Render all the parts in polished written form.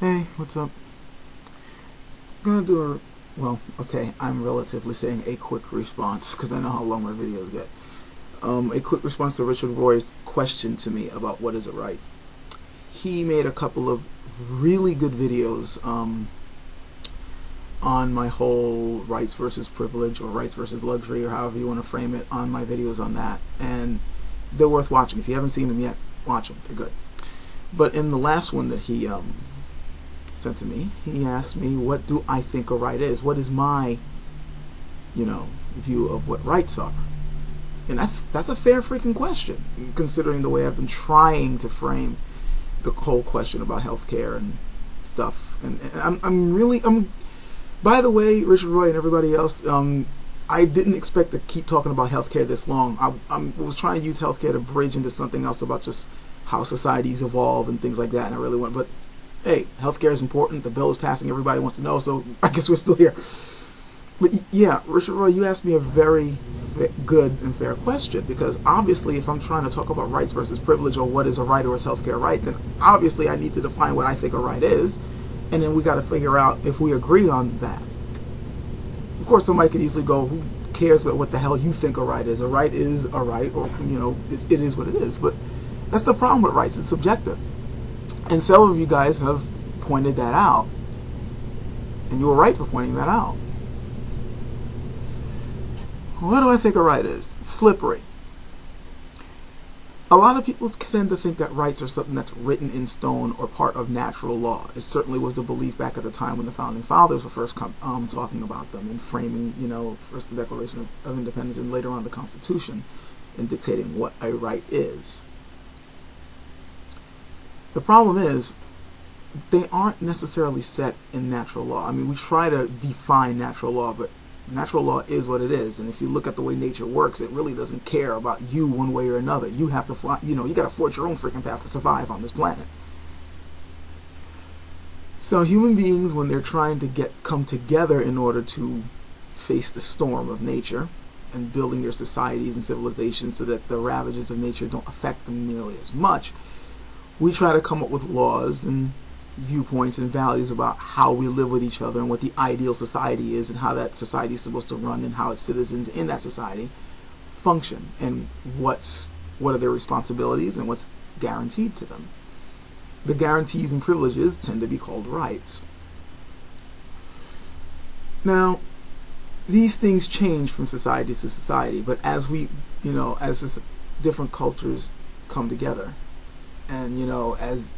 Hey, what's up? I'm gonna do well, okay, I'm relatively saying a quick response because I know how long my videos get. A quick response to Richard Roy's question to me about what is a right. He made a couple of really good videos on my whole rights versus privilege or rights versus luxury or however you want to frame it on my videos on that. And they're worth watching. If you haven't seen them yet, watch them. They're good. But in the last one that he sent to me, he asked me, what do I think a right is? What is my, view of what rights are? And that's a fair freaking question, considering the way I've been trying to frame the whole question about healthcare and stuff. And I'm by the way, Richard Roy and everybody else, I didn't expect to keep talking about healthcare this long. I was trying to use healthcare to bridge into something else about just how societies evolve and things like that, and I really want, but hey, healthcare is important. The bill is passing. Everybody wants to know, so I guess we're still here. But yeah, Richard Roy, you asked me a very good and fair question, because obviously if I'm trying to talk about rights versus privilege or what is a right or is healthcare right, then obviously I need to define what I think a right is, and then we got to figure out if we agree on that. Of course, somebody could easily go, who cares what the hell you think a right is? A right is a right, or it is what it is. But that's the problem with rights. It's subjective. And several of you guys have pointed that out. And you were right for pointing that out. What do I think a right is? It's slippery. A lot of people tend to think that rights are something that's written in stone or part of natural law. It certainly was the belief back at the time when the Founding Fathers were first talking about them and framing, first the Declaration of Independence and later on the Constitution, and dictating what a right is. The problem is, they aren't necessarily set in natural law. I mean, we try to define natural law, but natural law is what it is. And if you look at the way nature works, it really doesn't care about you one way or another. You have to, you got to forge your own freaking path to survive on this planet. So human beings, when they're trying to come together in order to face the storm of nature and building their societies and civilizations so that the ravages of nature don't affect them nearly as much, we try to come up with laws and viewpoints and values about how we live with each other and what the ideal society is and how that society is supposed to run and how its citizens in that society function and what are their responsibilities and what's guaranteed to them. The guarantees and privileges tend to be called rights. Now, these things change from society to society, but as as different cultures come together, and as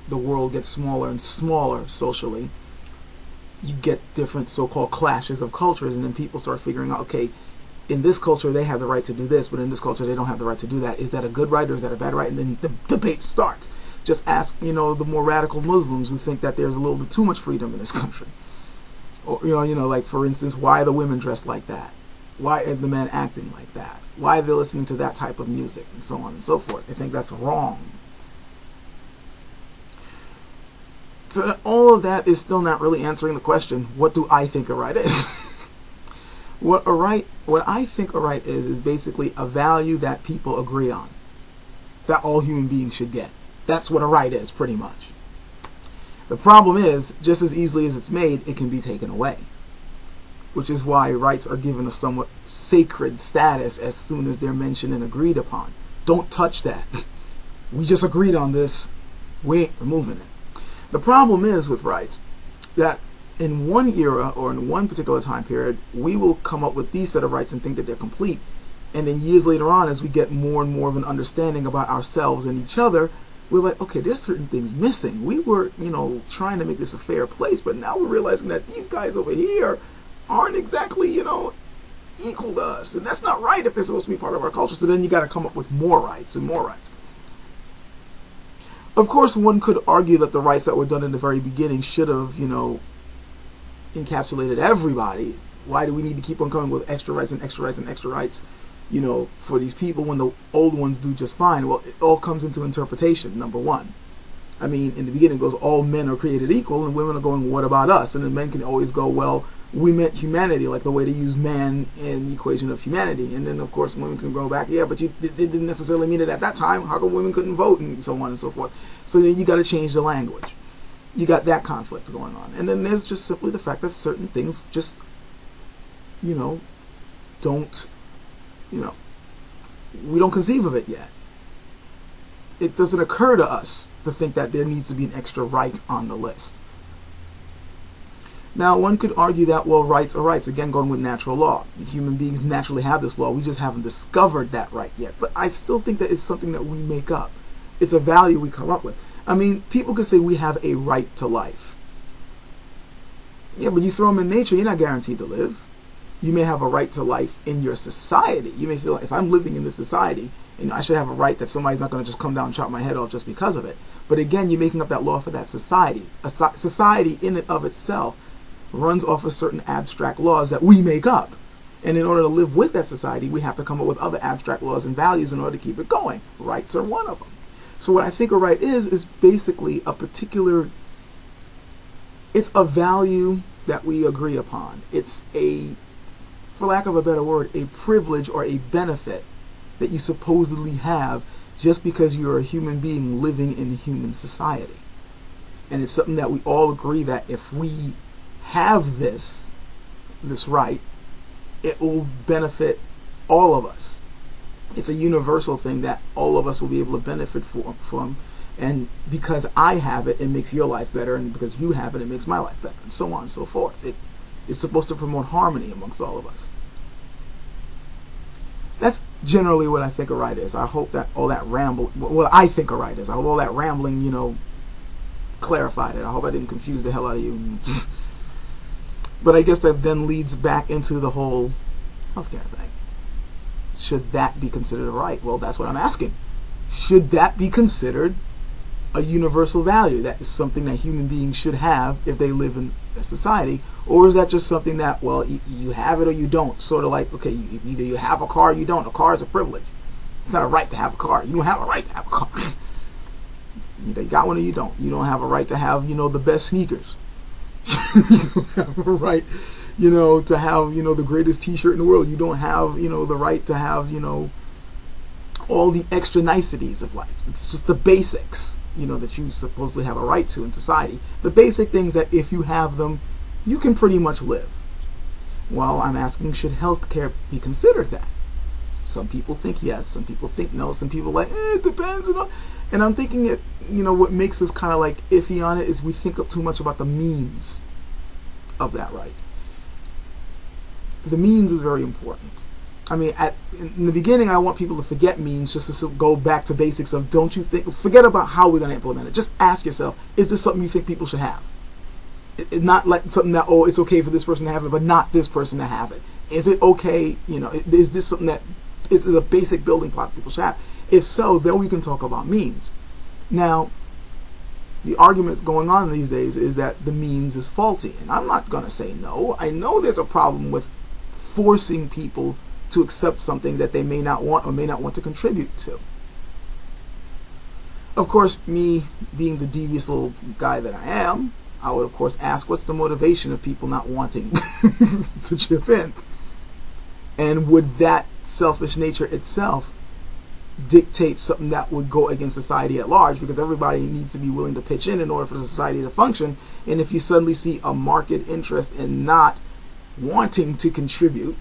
the world gets smaller and smaller socially, you get different so-called clashes of cultures, and then people start figuring out, okay, in this culture they have the right to do this, but in this culture they don't have the right to do that. Is that a good right or is that a bad right? And then the debate starts. Just ask, the more radical Muslims who think that there's a little bit too much freedom in this country. Or, like, for instance, why are the women dressed like that? Why are the men acting like that? Why are they listening to that type of music? And so on and so forth. They think that's wrong. So all of that is still not really answering the question, what do I think a right is? What I think a right is basically a value that people agree on, that all human beings should get. That's what a right is, pretty much. The problem is, just as easily as it's made, it can be taken away. Which is why rights are given a somewhat sacred status as soon as they're mentioned and agreed upon. Don't touch that. We just agreed on this. We ain't removing it. The problem is with rights that in one era or in one particular time period, we will come up with these set of rights and think that they're complete. And then years later on, as we get more and more of an understanding about ourselves and each other, we're like, okay, there's certain things missing. We were, trying to make this a fair place, but now we're realizing that these guys over here aren't exactly, equal to us. And that's not right if they're supposed to be part of our culture. So then you got to come up with more rights and more rights. Of course, one could argue that the rights that were done in the very beginning should have, encapsulated everybody. Why do we need to keep on coming with extra rights and extra rights and extra rights, for these people when the old ones do just fine? Well, it all comes into interpretation, number one. I mean, in the beginning it goes, all men are created equal, and women are going, what about us? And then men can always go, well, we meant humanity, like the way they use man in the equation of humanity. And then, of course, women can go back, yeah, but it didn't necessarily mean it at that time. How come women couldn't vote? And so on and so forth. So then you got to change the language. You got that conflict going on. And then there's just simply the fact that certain things just, don't, we don't conceive of it yet. It doesn't occur to us to think that there needs to be an extra right on the list. Now, one could argue that, well, rights are rights. Again, going with natural law. Human beings naturally have this law. We just haven't discovered that right yet. But I still think that it's something that we make up. It's a value we come up with. I mean, people could say we have a right to life. Yeah, but you throw them in nature, you're not guaranteed to live. You may have a right to life in your society. You may feel like, if I'm living in this society, I should have a right that somebody's not going to just come down and chop my head off just because of it. But again, you're making up that law for that society. Society in and of itself runs off of certain abstract laws that we make up. And in order to live with that society, we have to come up with other abstract laws and values in order to keep it going. Rights are one of them. So what I think a right is basically a particular, it's a value that we agree upon. It's a, for lack of a better word, a privilege or a benefit that you supposedly have just because you're a human being living in a human society. And it's something that we all agree that if we have this right, it will benefit all of us. It's a universal thing that all of us will be able to benefit from. And because I have it, it makes your life better. And because you have it, it makes my life better. And so on and so forth. It is supposed to promote harmony amongst all of us. That's generally what I think a right is. I hope that all that what I think a right is. I hope all that rambling, clarified it. I hope I didn't confuse the hell out of you. But I guess that then leads back into the whole healthcare thing. Should that be considered a right? Well, that's what I'm asking. Should that be considered a universal value? That is something that human beings should have if they live in a society? Or is that just something that, well, you have it or you don't? Sort of like, okay, either you have a car or you don't. A car is a privilege. It's not a right to have a car. You don't have a right to have a car. Either you got one or you don't. You don't have a right to have, the best sneakers. You don't have a right, to have, the greatest t-shirt in the world. You don't have, the right to have, all the extra niceties of life. It's just the basics, that you supposedly have a right to in society. The basic things that if you have them, you can pretty much live. Well, I'm asking, should healthcare be considered that? Some people think yes, some people think no, some people like, it depends. And I'm thinking that, what makes us kind of like iffy on it is we think up too much about the means of that right. The means is very important. I mean, in the beginning, I want people to forget means, just to go back to basics of, don't you think, forget about how we're going to implement it. Just ask yourself, is this something you think people should have? Not like something that, it's okay for this person to have it, but not this person to have it. Is it okay, is this something that is a basic building block people should have? If so, then we can talk about means. Now, the argument going on these days is that the means is faulty. And I'm not going to say no. I know there's a problem with forcing people to accept something that they may not want or may not want to contribute to. Of course, me being the devious little guy that I am, I would of course ask, what's the motivation of people not wanting to chip in? And would that selfish nature itself dictate something that would go against society at large? Because everybody needs to be willing to pitch in order for the society to function. And if you suddenly see a marked interest in not wanting to contribute,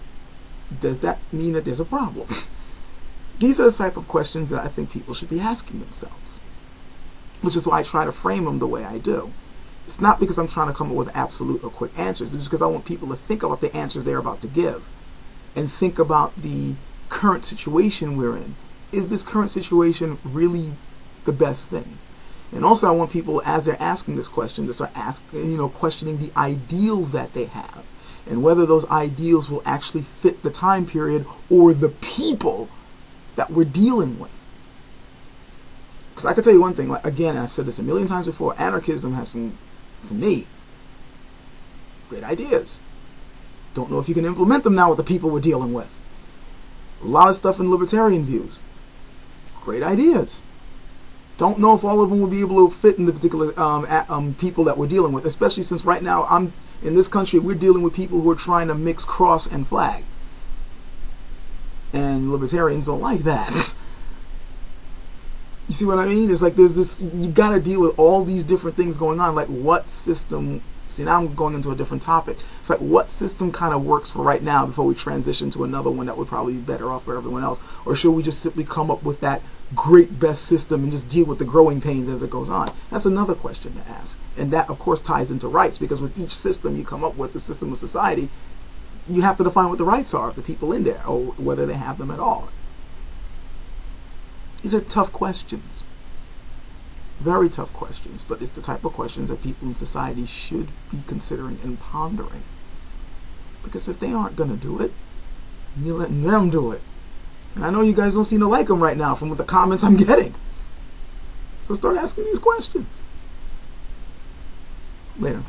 does that mean that there's a problem? These are the type of questions that I think people should be asking themselves, which is why I try to frame them the way I do. It's not because I'm trying to come up with absolute or quick answers. It's because I want people to think about the answers they're about to give and think about the current situation we're in. Is this current situation really the best thing? And also I want people, as they're asking this question, to start asking, questioning the ideals that they have and whether those ideals will actually fit the time period or the people that we're dealing with. Because I can tell you one thing, like, again, I've said this a million times before, anarchism has some, to me, great ideas. Don't know if you can implement them now with the people we're dealing with. A lot of stuff in libertarian views. Great ideas. Don't know if all of them will be able to fit in the particular people that we're dealing with, especially since right now in this country we're dealing with people who are trying to mix cross and flag. And libertarians don't like that. You see what I mean? It's like there's this, you got to deal with all these different things going on. Like what system, see now I'm going into a different topic. It's like what system kind of works for right now before we transition to another one that would probably be better off for everyone else? Or should we just simply come up with that great best system and just deal with the growing pains as it goes on? That's another question to ask. And that of course ties into rights, because with each system you come up with, the system of society, you have to define what the rights are of the people in there, or whether they have them at all. These are tough questions. Very tough questions, but it's the type of questions that people in society should be considering and pondering. Because if they aren't going to do it, you're letting them do it. And I know you guys don't seem to like them right now from the comments I'm getting. So start asking these questions. Later.